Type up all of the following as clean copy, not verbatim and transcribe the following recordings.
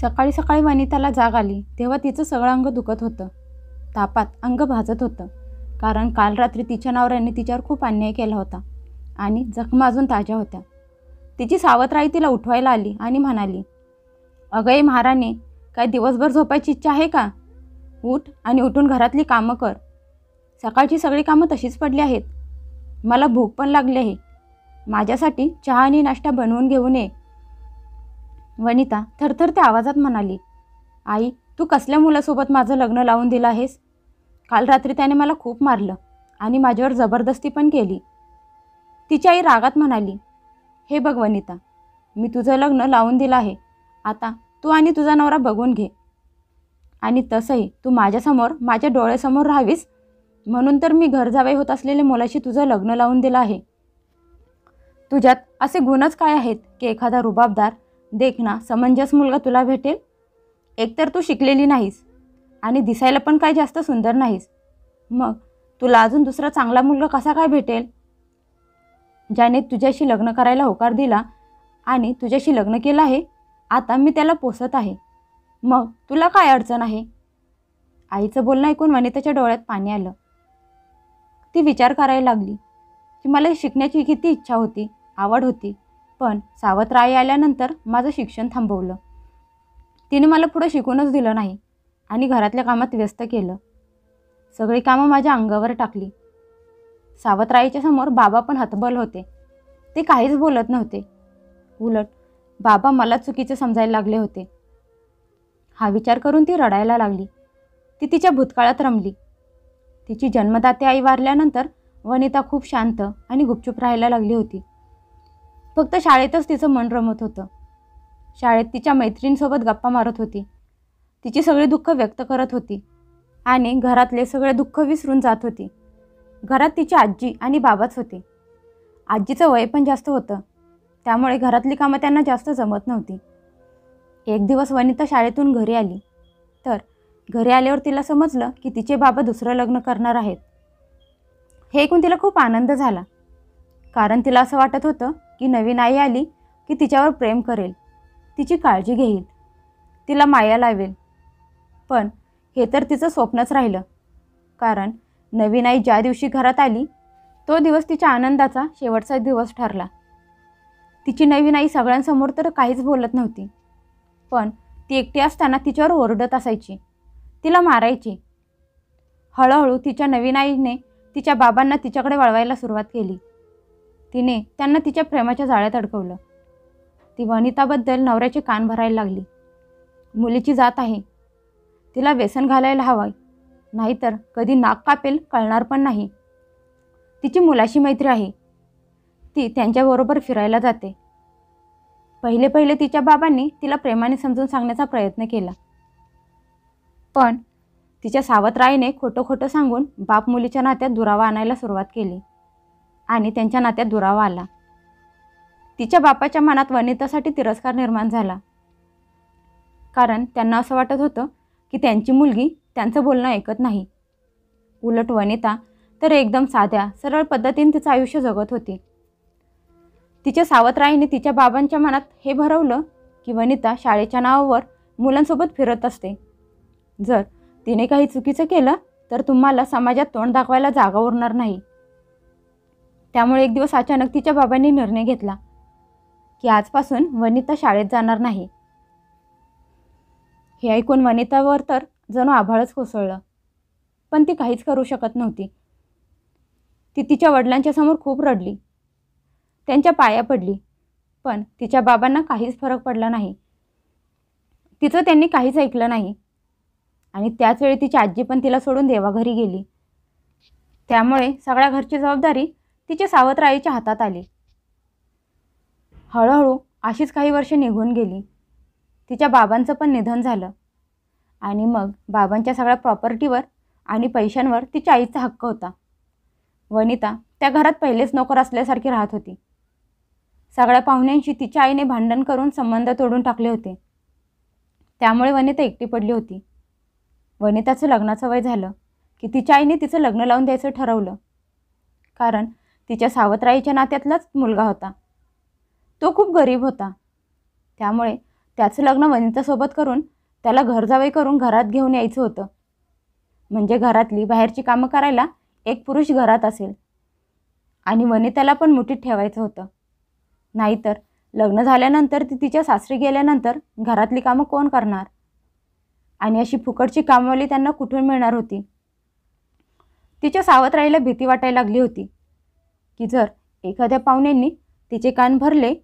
सकाळी सकाळी वनिताला जाग आली तेव्हा तिचं सगळं अंग दुखत होतं. तापात अंग भाजत होतं, कारण काल रात्री तिच्या नवऱ्याने तिच्यावर खूप अन्याय केला होता आणि जखमा अजून ताज्या होत्या. तिची सावत्र आई तिला उठवायला आली आणि म्हणाली, "अगं ये महाराणी, काय दिवसभर झोपायची इच्छा आहे का? उठ आणि उठून घरातली कामं कर. सकाळची सगळी कामं तशीच पडली आहेत. मला भूक पण लागली आहे. माझ्यासाठी चहा आणि नाश्ता बनवून घेऊन ये." वनिता थरथरत्या आवाजात म्हणाली, "आई, तू कसल्या मुलासोबत माझं लग्न लावून दिलं आहेस? काल रात्री त्याने मला खूप मारलं आणि माझ्यावर जबरदस्ती पण केली." तिची आई रागात म्हणाली, "हे बघ वनिता, मी तुझं लग्न लावून दिलं आहे. आता तू आणि तुझा नवरा बघून घे. आणि तसंही तू माझ्यासमोर, माझ्या डोळ्यासमोर राहावीस म्हणून तर मी घर जावई होत असलेल्या मुलाशी तुझं लग्न लावून दिलं आहे. तुझ्यात असे गुणच काय आहेत की एखादा रुबाबदार, देखना, समंजस मुलगा तुला भेटेल? एकतर तू शिकलेली नाहीस आणि दिसायला पण काय जास्त सुंदर नाहीस. मग तुला अजून दुसरा चांगला मुलगा कसा काय भेटेल? ज्याने तुझ्याशी लग्न करायला होकार दिला आणि तुझ्याशी लग्न केलं आहे, आता मी त्याला पोसत आहे. मग तुला काय अडचण आहे?" आईचं बोलणं ऐकून वनिताच्या डोळ्यात पाणी आलं. ती विचार करायला लागली की मला शिकण्याची किती इच्छा होती, आवड होती, पण सावत्र आई आल्यानंतर माझं शिक्षण थांबवलं. तिने मला पुढं शिकूनच दिलं नाही आणि घरातल्या कामात व्यस्त केलं. सगळी कामं माझ्या अंगावर टाकली. सावत्र आईच्या समोर बाबा पण हतबल होते. ते काहीच बोलत नव्हते. उलट बाबा मला चुकीचे समजायला लागले होते. हा विचार करून ती रडायला लागली. ती तिच्या भूतकाळात रमली. तिची जन्मदाते आई वारल्यानंतर वनिता खूप शांत आणि गुपचूप राहायला लागली होती. फक्त शाळेतच तिचं मन रमत होतं. शाळेत तिच्या मैत्रिणींसोबत गप्पा मारत होती. तिची सगळी दुःख व्यक्त करत होती आणि घरातले सगळे दुःख विसरून जात होती. घरात तिची आजी आणि बाबाच होते. आजीचं वय पण जास्त होतं, त्यामुळे घरातली कामं त्यांना जास्त जमत नव्हती. एक दिवस वनिता शाळेतून घरी आली, तर घरी आल्यावर तिला समजलं की तिचे बाबा दुसरं लग्न करणार आहेत. हे ऐकून तिला खूप आनंद झाला, कारण तिला असं वाटत होतं की नवीन आई आली की तिच्यावर प्रेम करेल, तिची काळजी घेईल, तिला माया लावेल. पण हे तर तिचं स्वप्नच राहिलं, कारण नवीन आई ज्या दिवशी घरात आली तो दिवस तिच्या आनंदाचा शेवटचा दिवस ठरला. तिची नवीन आई सगळ्यांसमोर तर काहीच बोलत नव्हती, पण ती एकटी असताना तिच्यावर ओरडत असायची, तिला मारायची. हळूहळू तिच्या नवीन आईने तिच्या बाबांना तिच्याकडे वळवायला सुरुवात केली. तिने त्यांना तिच्या प्रेमाच्या जाळ्यात अडकवलं. ती वनिताबद्दल नवऱ्याचे कान भरायला लागली. मुलीची जात आहे, तिला व्यसन घालायला हवं, नाहीतर कधी नाक कापेल कळणार पण नाही. तिची मुलाशी मैत्री आहे, ती त्यांच्याबरोबर फिरायला जाते. पहिले पहिले तिच्या बाबांनी तिला प्रेमाने समजून सांगण्याचा प्रयत्न केला, पण तिच्या सावत्र आईने खोटं खोटं सांगून बाप मुलीच्या नात्यात दुरावा आणायला सुरुवात केली आणि त्यांच्या नात्यात दुरावा आला. तिच्या बापाच्या मनात वनितासाठी तिरस्कार निर्माण झाला, कारण त्यांना असं वाटत होतं की त्यांची मुलगी त्यांचं बोलणं ऐकत नाही. उलट वनिता तर एकदम साध्या सरळ पद्धतीने तिचं आयुष्य जगत होती. तिच्या सावत्र आईने तिच्या बाबांच्या मनात हे भरवलं की वनिता शाळेच्या नावावर मुलांसोबत फिरत असते. जर तिने काही चुकीचं केलं तर तुम्हाला समाजात तोंड दाखवायला जागा उरणार नाही. त्यामुळे एक दिवस अचानक तिच्या बाबांनी निर्णय घेतला की आजपासून वनिता शाळेत जाणार नाही. हे ऐकून वनितावर तर जणू आभाळच कोसळलं, पण ती काहीच करू शकत नव्हती. ती तिच्या वडिलांच्या समोर खूप रडली, त्यांच्या पाया पडली, पण तिच्या बाबांना काहीच फरक पडला नाही. तिचं त्यांनी काहीच ऐकलं नाही आणि त्याच वेळी तिची आजी पण तिला सोडून देवाघरी गेली. त्यामुळे सगळ्या घरची जबाबदारी तिच्या सावत्र आईच्या हातात आली. हळूहळू अशीच काही वर्षे निघून गेली. तिच्या बाबांचं पण निधन झालं आणि मग बाबांच्या सगळ्या प्रॉपर्टीवर आणि पैशांवर तिच्या आईचा हक्क होता. वनिता त्या घरात पहिलेच नोकर असल्यासारखी राहत होती. सगळ्या पाहुण्यांशी तिच्या आईने भांडण करून संबंध तोडून टाकले होते. त्यामुळे वनिता एकटी पडली होती. वनिताचं लग्नाचं वय झालं की तिच्या आईने तिचं लग्न लावून द्यायचं ठरवलं, कारण तिच्या सावत्र आईच्या नात्यातलाच मुलगा होता. तो खूप गरीब होता, त्यामुळे त्याचं लग्न वनितासोबत करून त्याला घर जावई करून घरात घेऊन यायचं होतं. म्हणजे घरातली बाहेरची कामं करायला एक पुरुष घरात असेल आणि वनिताला पण मुठीत ठेवायचं होतं. नाहीतर लग्न झाल्यानंतर ती तिच्या सासरी गेल्यानंतर घरातली कामं कोण करणार आणि अशी फुकटची कामवाली त्यांना कुठून मिळणार होती. तिच्या सावत्राईला भीती वाटायला लागली होती की जर एखाद्या पाहुण्यांनी तिचे कान भरले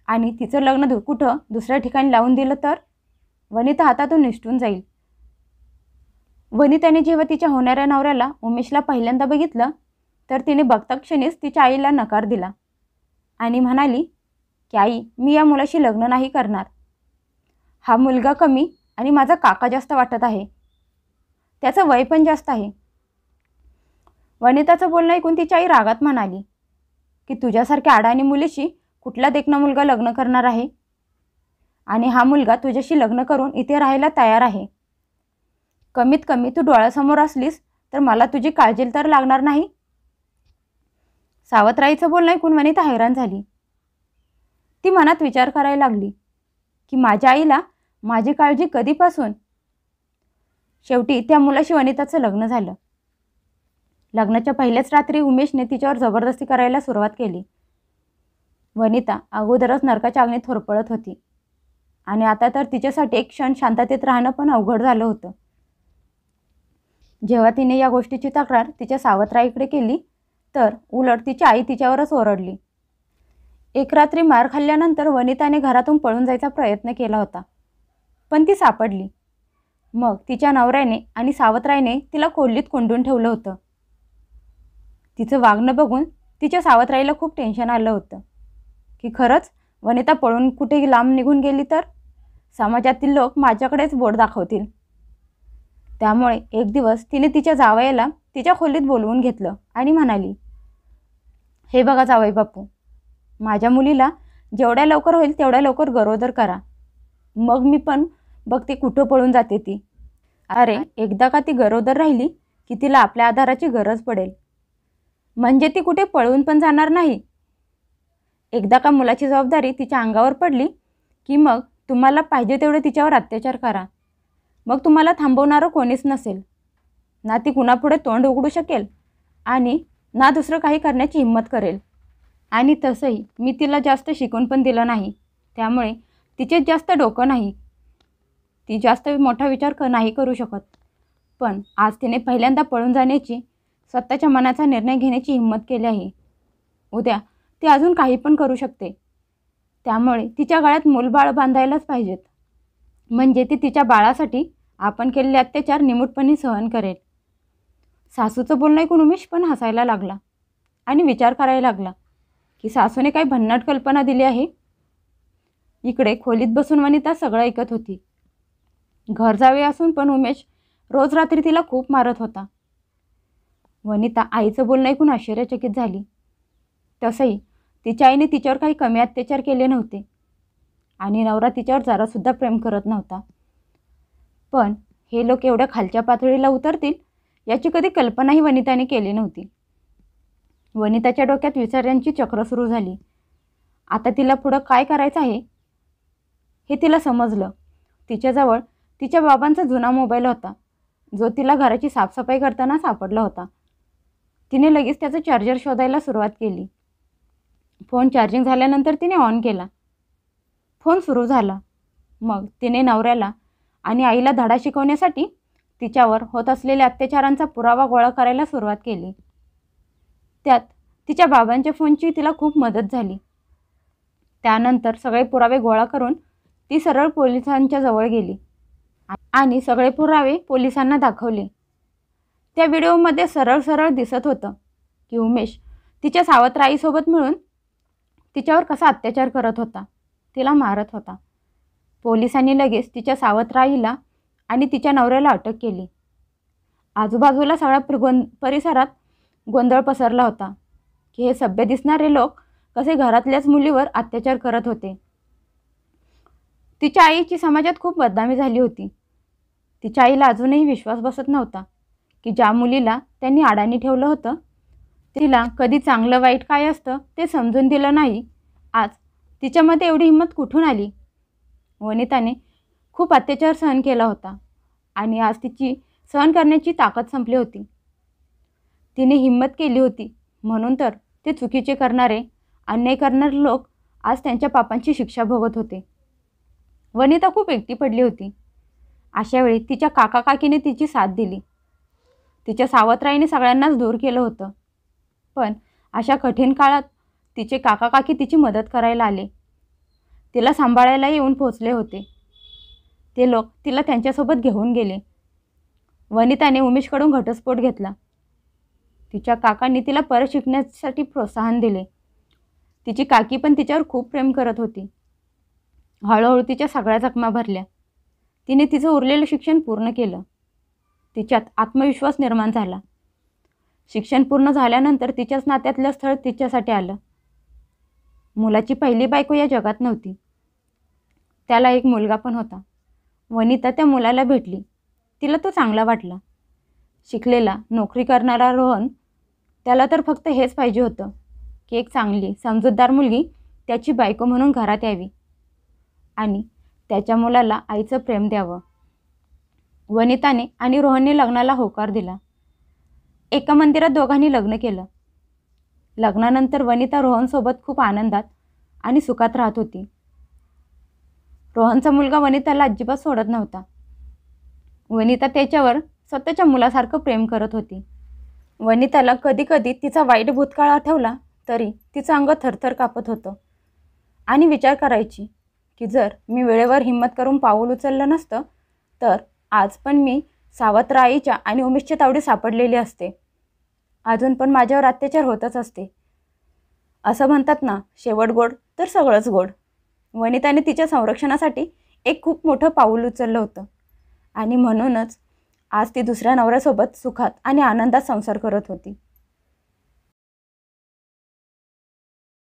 आणि तिचं लग्न कुठं दुसऱ्या ठिकाणी लावून दिलं तर वनिता हातातून निसटून जाईल. वनिताने जेव्हा तिच्या होणाऱ्या नवऱ्याला उमेशला पहिल्यांदा बघितलं तर तिने बघता क्षणीच तिच्या आईला नकार दिला आणि म्हणाली की आई, मी या मुलाशी लग्न नाही करणार. हा मुलगा कमी आणि माझा काका जास्त वाटत आहे. त्याचं वय पण जास्त आहे. वनिताचं बोलणं ऐकून तिची आई रागात म्हणाली की तुझ्यासारख्या अडाणी मुलीशी कुठला देखणा मुलगा लग्न करणार आहे आणि हा मुलगा तुझ्याशी लग्न करून इथे राहायला तयार आहे. कमीत कमी तू डोळ्यासमोर असलीस तर मला तुझी काळजी तर लागणार नाही. सावत्राईचं बोलणं ऐकून वनिता हैराण झाली. ती मनात विचार करायला लागली की माझ्या आईला माझी काळजी कधीपासून. शेवटी त्या मुलाशी वनिताचं लग्न झालं. लग्नाच्या पहिल्याच रात्री उमेशने तिच्यावर जबरदस्ती करायला सुरुवात केली. वनिता अगोदरच नरकाच्या अग्नीत होरपळत होती आणि आता तर तिच्यासाठी एक क्षण शांततेत राहणं पण अवघड झालं होतं. जेव्हा तिने या गोष्टीची तक्रार तिच्या सावत्राईकडे केली तर उलट तिची आई तिच्यावरच ओरडली. एक रात्री मार खाल्ल्यानंतर वनिताने घरातून पळून जायचा प्रयत्न केला होता, पण ती सापडली. मग तिच्या नवऱ्याने आणि सावत्राईने तिला खोलीत कोंडून ठेवलं होतं. तिचं वागणं बघून तिच्या सावत्राईला खूप टेन्शन आलं होतं की खरंच वनिता पळून कुठे लांब निघून गेली तर समाजातील लोक माझ्याकडेच बोट दाखवतील. त्यामुळे एक दिवस तिने तिच्या जावयाला तिच्या खोलीत बोलवून घेतलं आणि म्हणाली, हे बघा जावई बापू, माझ्या मुलीला जेवढ्या लवकर होईल तेवढ्या लवकर गरोदर करा. मग मी पण बघते कुठं पळून जाते ती. अरे एकदा का ती गरोदर राहिली की तिला आपल्या आधाराची गरज पडेल. म्हणजे ती कुठे पळून पण जाणार नाही. एकदा का मुलाची जबाबदारी तिच्या अंगावर पडली की मग तुम्हाला पाहिजे तेवढे तिच्यावर अत्याचार करा. मग तुम्हाला थांबवणारं कोणीच नसेल. ना ती कुणापुढे तोंड उघडू शकेल आणि ना दुसरं काही करण्याची हिंमत करेल. आणि तसंही मी तिला जास्त शिकून पण दिलं नाही, त्यामुळे तिचे जास्त डोकं नाही. ती जास्त मोठा विचार नाही करू शकत. पण आज तिने पहिल्यांदा पळून जाण्याची, स्वतःच्या मनाचा निर्णय घेण्याची हिंमत केली आहे. उद्या ती अजून काही पण करू शकते. त्यामुळे तिच्या गळ्यात मूलबाळ बांधायलाच पाहिजेत. म्हणजे ती तिच्या बाळासाठी आपण केलेले अत्याचार निमूटपणे सहन करेल. सासूचं बोलणं ऐकून उमेश पण हसायला लागला आणि विचार करायला लागला की सासूने काही भन्नाट कल्पना दिली आहे. इकडे खोलीत बसून वनिता सगळं ऐकत होती. घर जावे असून पण उमेश रोज रात्री तिला खूप मारत होता. वनिता आईचं बोलणं ऐकून आश्चर्यचकित झाली. तसंही तिच्या आईने तिच्यावर काही कमी अत्याचार केले नव्हते आणि नवरा तिच्यावर जरासुद्धा प्रेम करत नव्हता. पण हे लोक एवढ्या खालच्या पातळीला उतरतील याची कधी कल्पनाही वनिताने केली नव्हती. वनिताच्या डोक्यात विचारांची चक्र सुरू झाली. आता तिला पुढं काय करायचं आहे हे तिला समजलं. तिच्याजवळ तिच्या बाबांचा जुना मोबाईल होता, जो तिला घराची साफसफाई करताना सापडला होता. तिने लगेच त्याचं चार्जर शोधायला सुरुवात केली. फोन चार्जिंग झाल्यानंतर तिने ऑन केला. फोन सुरू झाला. मग तिने नवऱ्याला आणि आईला धडा शिकवण्यासाठी तिच्यावर होत असलेल्या अत्याचारांचा पुरावा गोळा करायला सुरुवात केली. त्यात तिच्या बाबांच्या फोनची तिला खूप मदत झाली. त्यानंतर सगळे पुरावे गोळा करून ती सरळ पोलिसांच्या जवळ गेली आणि सगळे पुरावे पोलिसांना दाखवले. त्या व्हिडिओमध्ये सरळ सरळ दिसत होतं की उमेश तिच्या सावत्र आईसोबत मिळून तिच्यावर कसा अत्याचार करत होता, तिला मारत होता. पोलिसांनी लगेच तिच्या सावत्र आईला आणि तिच्या नवऱ्याला अटक केली. आजूबाजूला सगळ्या परिसरात गोंधळ पसरला होता की हे सभ्य दिसणारे लोक कसे घरातल्याच मुलीवर अत्याचार करत होते. तिच्या आईची समाजात खूप बदनामी झाली होती. तिच्या आईला अजूनही विश्वास बसत नव्हता की ज्या मुलीला त्यांनी अडाणी ठेवलं होतं, तिला कधी चांगलं वाईट काय असतं ते समजून दिलं नाही. आज तिच्यामध्ये एवढी हिंमत कुठून आली? वनिताने खूप अत्याचार सहन केला होता आणि आज तिची सहन करण्याची ताकद संपली होती. तिने हिंमत केली होती म्हणून तर ते चुकीचे करणारे, अन्याय करणारे लोक आज त्यांच्या पापांची शिक्षा भोगत होते. वनिता खूप एकटी पडली होती. अशावेळी तिच्या काका काकीने तिची साथ दिली. तिच्या सावत्राईने सगळ्यांनाच दूर केलं होतं. पण अशा कठीण काळात तिचे काका काकी तिची मदत करायला आले. तिला सांभाळायला येऊन पोहोचले होते. ते लोक तिला त्यांच्यासोबत घेऊन गेले. वनिताने उमेशकडून घटस्फोट घेतला. तिच्या काकांनी तिला परत शिकण्यासाठी प्रोत्साहन दिले. तिची काकी पण तिच्यावर खूप प्रेम करत होती. हळूहळू तिच्या सगळ्या जखमा भरल्या. तिने तिचं उरलेलं शिक्षण पूर्ण केलं. तिच्यात आत्मविश्वास निर्माण झाला. शिक्षण पूर्ण झाल्यानंतर तिच्याच नात्यातलं स्थळ तिच्यासाठी आलं. मुलाची पहिली बायको या जगात नव्हती. त्याला एक मुलगा पण होता. वनिता त्या मुलाला भेटली. तिला तो चांगला वाटला. शिकलेला, नोकरी करणारा रोहन, त्याला तर फक्त हेच पाहिजे होतं की एक चांगली समजूतदार मुलगी त्याची बायको म्हणून घरात यावी आणि त्याच्या मुलाला आईचं प्रेम द्यावं. वनिताने आणि रोहनने लग्नाला होकार दिला. एका मंदिरात दोघांनी लग्न केलं. लग्नानंतर वनिता रोहनसोबत खूप आनंदात आणि सुखात राहत होती. रोहनचा मुलगा वनिताला अजिबात सोडत नव्हता. वनिता त्याच्यावर स्वतःच्या मुलासारखं प्रेम करत होती. वनिताला कधीकधी तिचा वाईट भूतकाळ आठवला तरी तिचं अंग थरथर कापत होतं आणि विचार करायची की जर मी वेळेवर हिंमत करून पाऊल उचललं नसतं तर आज पण मी सावत्र आईच्या आणि उमेशच्या तावडी सापडलेली असते. अजून पण माझ्यावर अत्याचार होतच असते. असं म्हणतात ना, शेवट गोड तर सगळंच गोड. वनिताने तिच्या संरक्षणासाठी एक खूप मोठं पाऊल उचललं होतं आणि म्हणूनच आज ती दुसऱ्या नवऱ्यासोबत सुखात आणि आनंदात संसार करत होती.